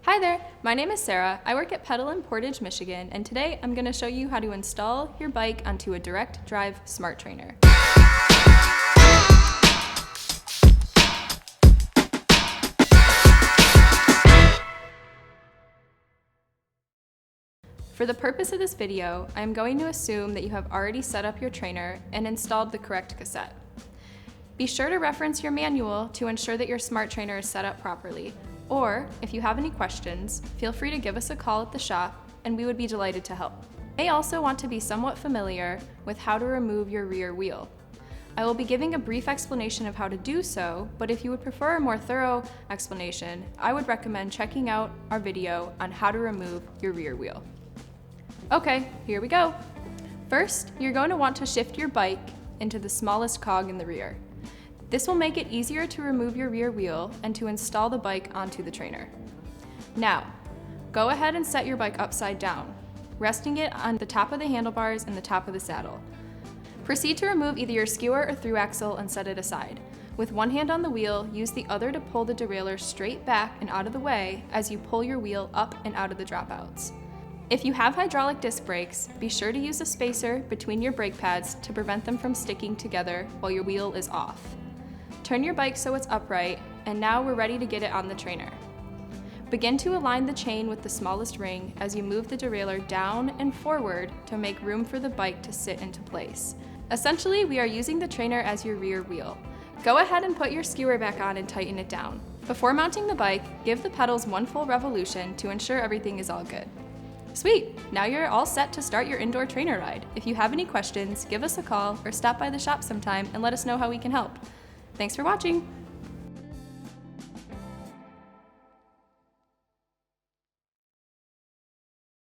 Hi there, my name is Sarah. I work at Pedal in Portage, Michigan, and today I'm going to show you how to install your bike onto a direct drive smart trainer. For the purpose of this video, I'm going to assume that you have already set up your trainer and installed the correct cassette. Be sure to reference your manual to ensure that your smart trainer is set up properly. Or, if you have any questions, feel free to give us a call at the shop and we would be delighted to help. You may also want to be somewhat familiar with how to remove your rear wheel. I will be giving a brief explanation of how to do so, but if you would prefer a more thorough explanation, I would recommend checking out our video on how to remove your rear wheel. Okay, here we go. First, you're going to want to shift your bike into the smallest cog in the rear. This will make it easier to remove your rear wheel and to install the bike onto the trainer. Now, go ahead and set your bike upside down, resting it on the top of the handlebars and the top of the saddle. Proceed to remove either your skewer or through axle and set it aside. With one hand on the wheel, use the other to pull the derailleur straight back and out of the way as you pull your wheel up and out of the dropouts. If you have hydraulic disc brakes, be sure to use a spacer between your brake pads to prevent them from sticking together while your wheel is off. Turn your bike so it's upright, and now we're ready to get it on the trainer. Begin to align the chain with the smallest ring as you move the derailleur down and forward to make room for the bike to sit into place. Essentially, we are using the trainer as your rear wheel. Go ahead and put your skewer back on and tighten it down. Before mounting the bike, give the pedals one full revolution to ensure everything is all good. Sweet! Now you're all set to start your indoor trainer ride. If you have any questions, give us a call or stop by the shop sometime and let us know how we can help. Thanks for watching!